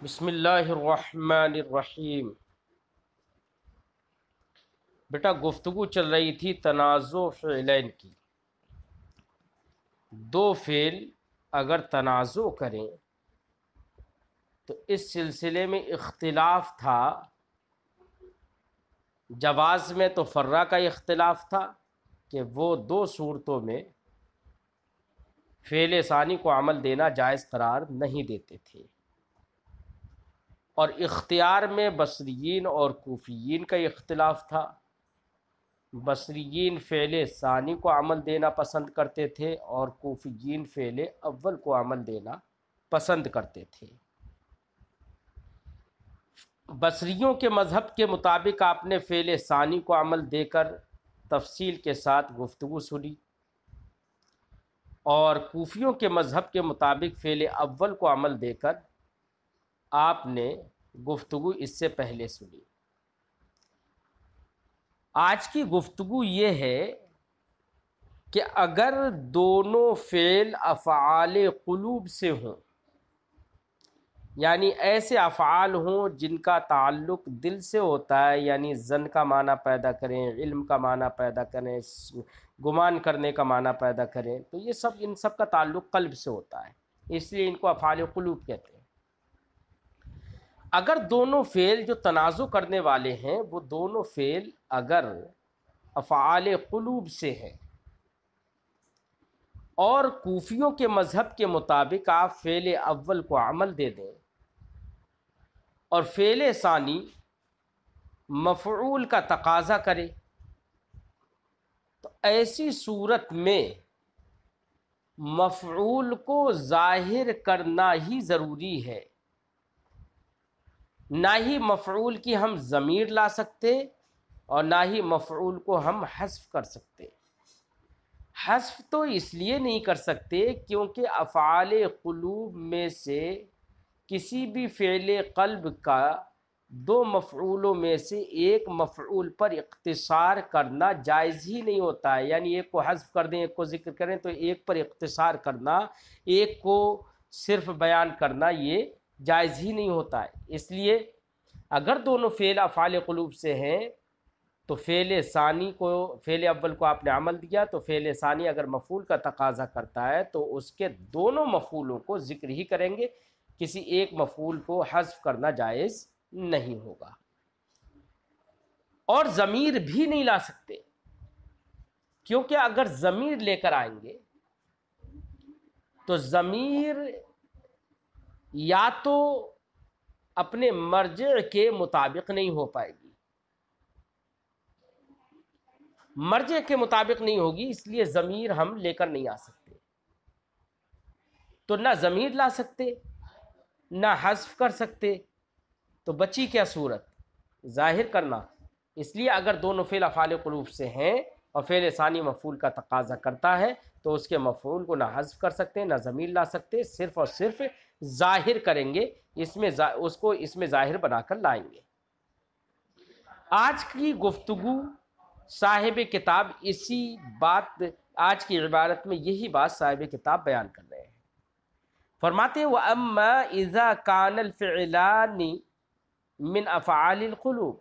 بسم اللہ الرحمن الرحیم۔ بیٹا گفتگو چل رہی تھی تنازع فعلین کی۔ دو فعل اگر تنازع کریں تو اس سلسلے میں اختلاف تھا، جواز میں تو فرع کا اختلاف تھا کہ وہ دو صورتوں میں فعل ثانی کو عمل دینا جائز قرار نہیں دیتے تھے، اور اختیار میں بصریین اور کوفیین کا اختلاف تھا۔ بصریین فعل ثانی کو عمل دینا پسند کرتے تھے اور کوفیین فعل اول کو عمل دینا پسند کرتے تھے۔ بصریوں کے مذہب کے مطابق آپ نے فعل ثانی کو عمل دے کر تفصیل کے ساتھ گفتگو سنی، اور کوفیوں کے مذہب کے مطابق فعل اول کو عمل دے کر آپ نے گفتگو اس سے پہلے سنی۔ آج کی گفتگو یہ ہے کہ اگر دونوں فعل افعال قلوب سے ہوں، یعنی ایسے افعال ہوں جن کا تعلق دل سے ہوتا ہے، یعنی ظن کا معنی پیدا کریں، علم کا معنی پیدا کریں، گمان کرنے کا معنی پیدا کریں، تو یہ ان سب کا تعلق قلب سے ہوتا ہے، اس لیے ان کو افعال قلوب کہتے ہیں۔ اگر دونوں فعل جو تنازع کرنے والے ہیں وہ دونوں فعل اگر افعال قلوب سے ہیں، اور کوفیوں کے مذہب کے مطابق آپ فعل اول کو عمل دے دیں اور فعل ثانی مفعول کا تقاضا کرے، تو ایسی صورت میں مفعول کو ظاہر کرنا ہی ضروری ہے۔ نہ ہی مفعول کی ہم ضمیر لا سکتے اور نہ ہی مفعول کو ہم حذف کر سکتے۔ حذف تو اس لیے نہیں کر سکتے کیونکہ افعال قلوب میں سے کسی بھی فعل قلب کا دو مفعولوں میں سے ایک مفعول پر اقتصار کرنا جائز ہی نہیں ہوتا ہے، یعنی ایک کو حذف کر دیں ایک کو ذکر کریں تو ایک پر اقتصار کرنا، ایک کو صرف بیان کرنا یہ جائز ہی نہیں ہوتا ہے۔ اس لیے اگر دونوں فعل افعال قلوب سے ہیں تو فعل اول کو آپ نے عمل دیا تو فعل ثانی اگر مفعول کا تقاضا کرتا ہے تو اس کے دونوں مفعولوں کو ذکر ہی کریں گے، کسی ایک مفعول کو حذف کرنا جائز نہیں ہوگا۔ اور ضمیر بھی نہیں لا سکتے، کیونکہ اگر ضمیر لے کر آئیں گے تو ضمیر یا تو اپنے مرجع کے مطابق نہیں ہو پائے گی، مرجع کے مطابق نہیں ہوگی، اس لیے ضمیر ہم لے کر نہیں آ سکتے۔ تو نہ ضمیر لا سکتے نہ حذف کر سکتے، تو بچی کیا صورت؟ ظاہر کرنا۔ اس لیے اگر دونوں فعل افعال قلوب سے ہیں اور فعل ثانی مفعول کا تقاضا کرتا ہے تو اس کے مفعول کو نہ حذف کر سکتے نہ ضمیر لا سکتے، صرف اور صرف ظاہر کریں گے، اس میں ظاہر بنا کر لائیں گے۔ آج کی گفتگو صاحب کتاب آج کی عبارت میں یہی بات صاحب کتاب بیان کر رہے ہیں۔ فرماتے ہیں وَأَمَّا إِذَا كَانَ الْفِعْلَانِ مِنْ أَفْعَالِ الْقُلُوبِ،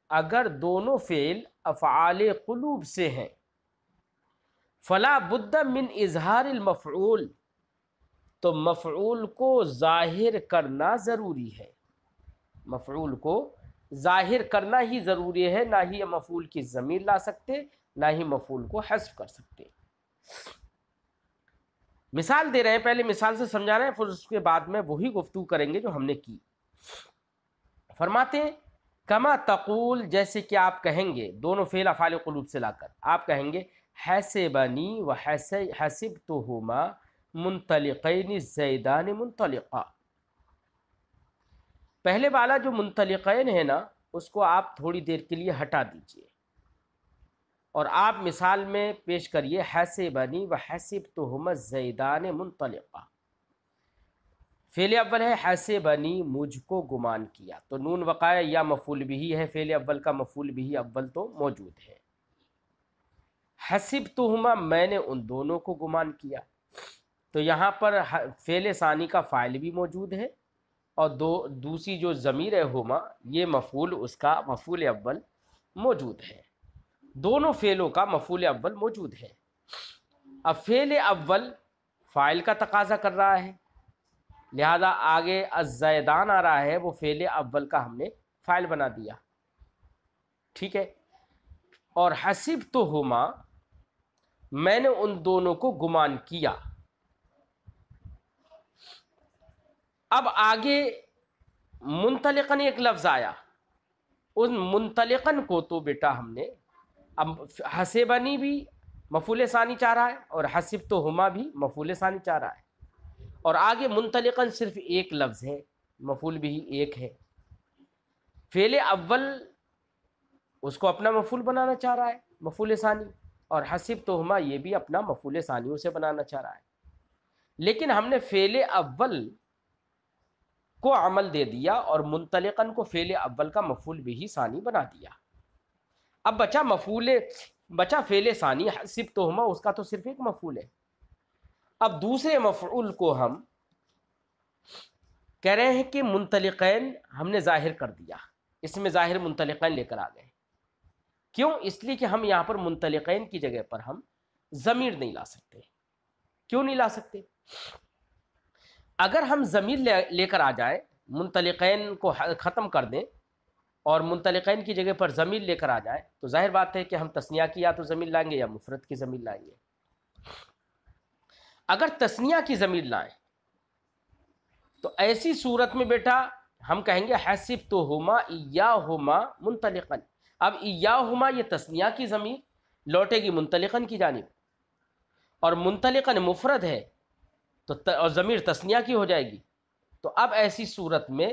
اگر دونوں فعل افعال قلوب سے ہیں فَلَا بُدَّ مِنْ إِظْهَارِ الْمَفْعُولِ، تو مفعول کو ظاہر کرنا ضروری ہے، مفعول کو ظاہر کرنا ہی ضروری ہے، نہ ہی مفعول کی ضمیر لا سکتے نہ ہی مفعول کو حذف کر سکتے۔ مثال دے رہے ہیں، پہلے مثال سے سمجھا رہے ہیں، پھر اس کے بعد میں وہی گفتگو کریں گے جو ہم نے کی۔ فرماتے ہیں کما تقول، جیسے کہ آپ کہیں گے دونوں فعل افعال قلوب سے لا کر آپ کہیں گے حسبنی و حسبتہما منطلقین زیدان منطلقا۔ پہلے والا جو منطلقین ہے نا اس کو آپ تھوڑی دیر کے لیے ہٹا دیجئے اور آپ مثال میں پیش کریے حسبنی و حسبتہما زیدان منطلقا۔ فعل اول ہے حسبنی، مجھ کو گمان کیا، تو نون وقایا یا مفعول بھی ہے، فعل اول کا مفعول بھی اول تو موجود ہے۔ حسبتہما، میں نے ان دونوں کو گمان کیا، تو یہاں پر فعل ثانی کا فاعل بھی موجود ہے اور دوسری جو ضمیر ہے ہما، یہ مفعول اس کا مفعول اول موجود ہے، دونوں فعلوں کا مفعول اول موجود ہے۔ اب فعل اول فاعل کا تقاضا کر رہا ہے، لہذا آگے الزیدان آ رہا ہے، وہ فعل اول کا ہم نے فاعل بنا دیا، ٹھیک ہے۔ اور حسبتہما، میں نے ان دونوں کو گمان کیا۔ اب آگے منطلقاً ایک لفظ آیا، ان منطلقاً کو تو بیٹا ہم نے اب حسبنی بھی مفعول ثانی چاہ رہا ہے اور حسبتہما بھی مفعول ثانی چاہ رہا ہے، اور آگے منطلقاً صرف ایک لفظ ہے، مفعول بھی ایک ہے۔ فعل اول اس کو اپنا مفعول بنانا چاہ رہا ہے مفعول ثانی، اور حسبتہما یہ بھی اپنا مفعول ثانی اسے بنانا چاہ رہا ہے، لیکن ہم نے فعل اول کو عمل دے دیا اور منطلقاً کو فعل اول کا مفعول بھی ثانی بنا دیا۔ اب بچا فعل ثانی حسبتہما، اس کا تو صرف ایک مفعول ہے۔ اب دوسرے مفعول کو ہم کہہ رہے ہیں کہ منطلقین ہم نے ظاہر کر دیا، اس میں ظاہر منطلقین لے کر آ گئے۔ کیوں؟ اس لیے کہ ہم یہاں پر منطلقین کی جگہ پر ہم ضمیر نہیں لا سکتے۔ کیوں نہیں لا سکتے؟ اگر ہم ضمیر لے کر آ جائیں، منطلقین کو ختم کر دیں اور منطلقین کی جگہ پر ضمیر لے کر آ جائیں، تو ظاہر بات ہے کہ ہم تثنیہ کی یا تو ضمیر لائیں گے یا مفرد کی ضمیر لائیں گے۔ اگر تثنیہ کی ضمیر لائیں تو ایسی صورت میں بیٹا ہم کہیں گے حسبتہما ایاہما منطلقاً۔ اب ایاہما یہ تثنیہ کی ضمیر لوٹے گی منطلقاً کی جانب، اور منطلقاً مفرد ہے تو اور ضمیر تثنیہ کی ہو جائے گی، تو اب ایسی صورت میں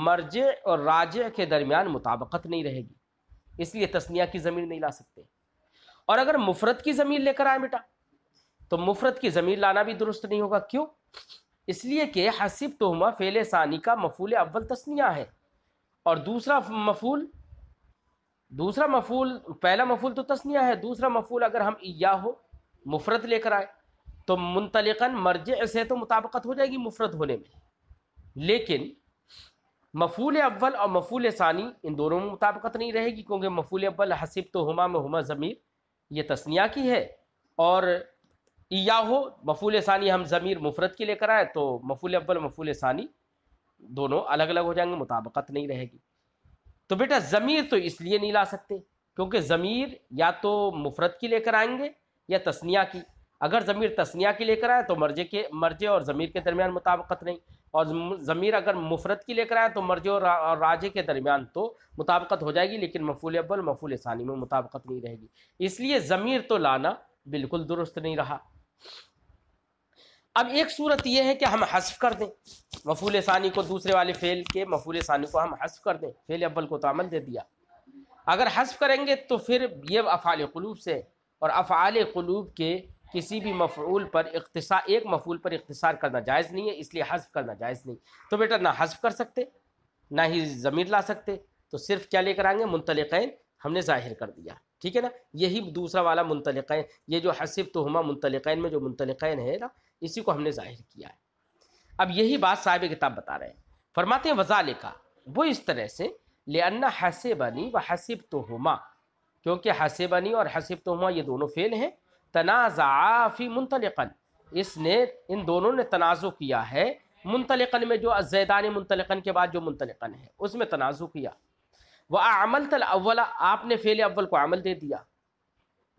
مرجع اور راجع کے درمیان مطابقت نہیں رہے گی، اس لیے تثنیہ کی ضمیر نہیں لا سکتے۔ اور اگر مفرد کی ضمیر لے کر آئیں بیٹا تو مفرد کی ضمیر لانا بھی درست نہیں ہوگا۔ کیوں؟ اس لیے کہ حسبتہما فعل ثانی کا مفعول اول تثنیہ ہے، اور دوسرا مفعول پہلا مفعول تو تثنیہ ہے، دوسرا مفعول اگر ہم ایاہو مفرد لے کر آئے تو منطلقاً مرجع سے تو مطابقت ہو جائے گی مفرد ہونے میں، لیکن مفعول اول اور مفعول ثانی ان دونوں میں مطابقت نہیں رہے گی، کیونکہ مفعول اول حسبتہما میں ہما ضمیر یہ تثنیہ کی ہے، اور ایاہو مفعول ثانی ہم ضمیر مفرد کی لے کر آئے تو مفعول اول مفعول ثانی دونوں الگ الگ ہو جائیں گے، مطابقت نہیں رہے گی۔ تو بیٹا ضمیر تو اس لیے نہیں لا سکتے کیونکہ ضمیر یا تو مفرد کی لے کر آئیں گے یا تثنیہ کی۔ اگر ضمیر تثنیہ کی لے کر آئے تو مرجع اور ضمیر کے درمیان مطابقت نہیں، اور ضمیر اگر مفرد کی لے کر آئے تو مرجع اور راجع کے درمیان تو مطابقت ہو جائے گی، لیکن مفعول اول مفعول ثانی میں مطابقت نہیں رہے گی، اس لیے ضمیر تو لانا بالکل درست نہیں رہا۔ اب ایک صورت یہ ہے کہ ہم حذف کر دیں مفعول ثانی کو، دوسرے والے فعل کے مفعول ثانی کو ہم حذف کر دیں، فعل اول کو تو عمل دے دیا۔ اگر حذف کریں گے تو پھر یہ افعال قلوب سے، اور افعال قلوب کے کسی بھی مفعول پر ایک مفعول پر اختصار کرنا جائز نہیں ہے، اس لیے حذف کرنا جائز نہیں۔ تو بیٹا نہ حذف کر سکتے نہ ہی ضمیر لا سکتے، تو صرف کیا لے کر آئیں گے؟ منطلقین ہم نے ظاہر کر دیا، ٹھیک ہے نا۔ یہی دوسرا والا منطلقین، یہ جو حسبتہما منطلقین میں جو منطلقین ہے نا، اسی کو ہم نے ظاہر کیا ہے۔ اب یہی بات صاحب کتاب بتا رہے ہیں، فرماتے ہیں وذالک، وہ اس طرح سے لأن حسبنی و حسبتہما، کیونکہ حسبنی اور حسبتہما یہ دونوں فعل ہیں، تنازعا فی منطلقاً، ان دونوں نے تنازع کیا ہے منطلقاً میں، جو الزیدان منطلقاً کے بعد جو منطلقاً ہے اس میں تنازع کیا۔ وَأَعْمَلْتَ الْأَوَّلَ، آپ نے فعل اول کو عمل دے دیا،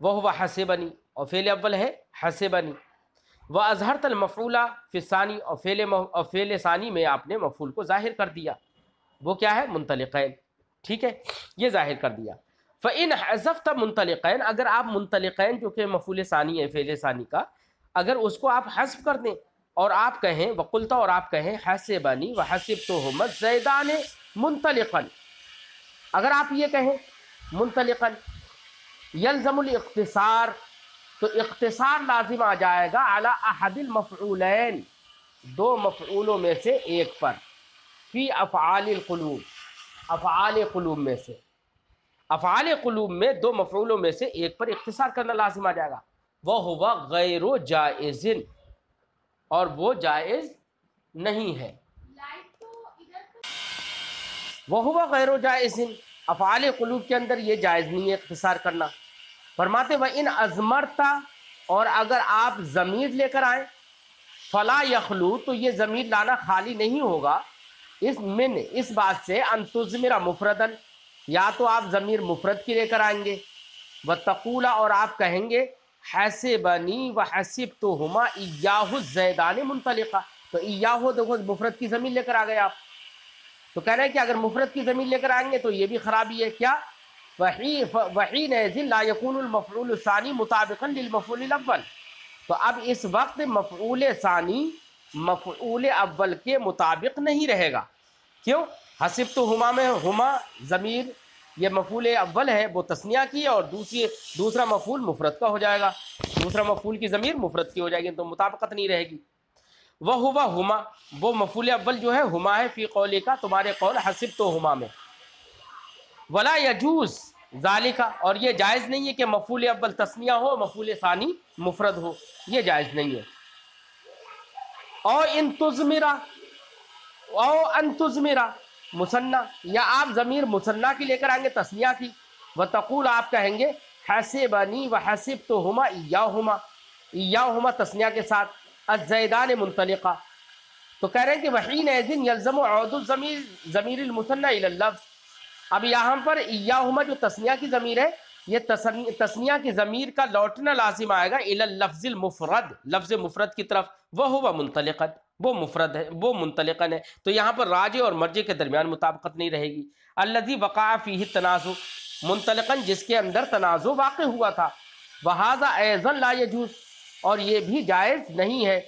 وَهُوَ حسبنی، اور فعل اول ہے حسبنی، وَأَظْهَرْتَ الْمَفْعُولَ فِي الثَّانِي، اور فعل ثانی میں آپ نے مفعول کو ظاہر کر دیا، وہ کیا ہے؟ منطلقین، ٹھیک ہے، یہ ظاہر کر دیا۔ فَإِنْ حَذَفْتَ مُنْطَلِقَيْن، اگر آپ منطلقین جو کہ مفعول ثانی ہے فعل ثانی کا، اگر اس کو آپ حذف کر دیں اور آپ کہیں وَقُلْتَ، اور آپ کہیں حَسِبَنِي وَحَسِبْتُهُمَا الزَّيْدَانِ مُنْطَلِقًا، اگر آپ یہ کہیں منطلقاً یلزم الاختصار، تو اختصار لازم آ جائے گا علی احد المفعولین، دو مفعولوں میں سے ایک پر، فی افعال القلوب، افعال قلوب میں سے، افعال قلوب میں دو مفعولوں میں سے ایک پر اختصار کرنا لازم آ جائے گا، وَهُوَ غَيْرُ جَائِزٍ، اور وہ جائز نہیں ہے۔ وَهُوَ غَيْرُ جَائِزٍ، افعال قلوب کے اندر یہ جائز نہیں ہے اختصار کرنا۔ فرماتے وَإِنْ أَضْمَرْتَ، اور اگر آپ ضمیر لے کر آئیں، فلا یخلو، تو یہ ضمیر لانا خالی نہیں ہوگا اس بات سے ان تضمر مفردن، یا تو آپ ضمیر مفرد کی لے کر آئیں گے، وتقول، اور آپ کہیں گے حسبنی وحسبتہما ایاہ الزیدان منطلقہ، تو ایاہ دیکھو مفرد کی ضمیر لے کر آ گئے آپ، تو کہہ رہے ہیں کہ اگر مفرد کی ضمیر لے کر آئیں گے تو یہ بھی خرابی ہے، کیا وحینئذ لا یکون المفعول الثانی مطابقا للمفعول الاول، تو اب اس وقت مفعول ثانی مفعول اول کے مطابق نہیں رہے گا، کیوں؟ حسبتہما میں ہما ضمیر یہ مفعول اول ہے، وہ تثنیہ کی ہے، اور دوسرا مفعول مفرد کا ہو جائے گا، دوسرا مفعول کی ضمیر مفرد کی ہو جائے گی، تو مطابقت نہیں رہے گی۔ وَهُوَ ہما، وہ مفعول اول جو ہے ہما ہے، فی قولی کا تمہارے قول حسبتہما میں، ولا یجوز ذالک، اور یہ جائز نہیں ہے کہ مفعول اول تثنیہ ہو، مفعول ثانی مفرد ہو، یہ جائز نہیں ہے۔ او ان تضمرا، او ان تضمرا مثنیٰ، یا آپ ضمیر مثنیٰ کی لے کر آئیں گے تثنیہ کی، وتقول، آپ کہیں گے حسبنی وحسبتہما ایاہما، ایاہما تثنیہ کے ساتھ، الزیدان منطلقہ، تو کہہ رہے ہیں کہ وحینئذ یلزم عود الضمیر ضمیر المثنى الی اللفظ، اب یہاں پر ایاہما جو تثنیہ کی ضمیر ہے، یہ تثنیہ کی ضمیر کا لوٹنا لازم آئے گا الی اللفظ المفرد، لفظ مفرد کی طرف، وہو منطلقا، وہ مفرد ہے، وہ منطلقا ہے، تو یہاں پر راجع اور مرجع کے درمیان مطابقت نہیں رہے گی۔ الذی وقع فیہ التنازع، منطلقا جس کے اندر تنازع واقع ہوا تھا، وہذا ایضا لا یجوز، اور یہ بھی جائز نہیں ہے۔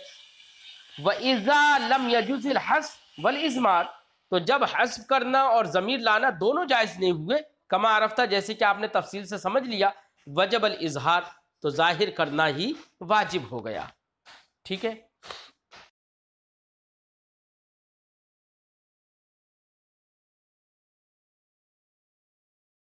وَإِذَا لَمْ يَجُزِ الْحَذْفُ وَالْإِضْمَارُ، تو جب حذف کرنا اور ضمیر لانا دونوں جائز نہیں ہوئے، کما عرفتہ جیسے کہ آپ نے تفصیل سے سمجھ لیا، وجب الاظہار، تو ظاہر کرنا ہی واجب ہو گیا، ٹھیک ہے۔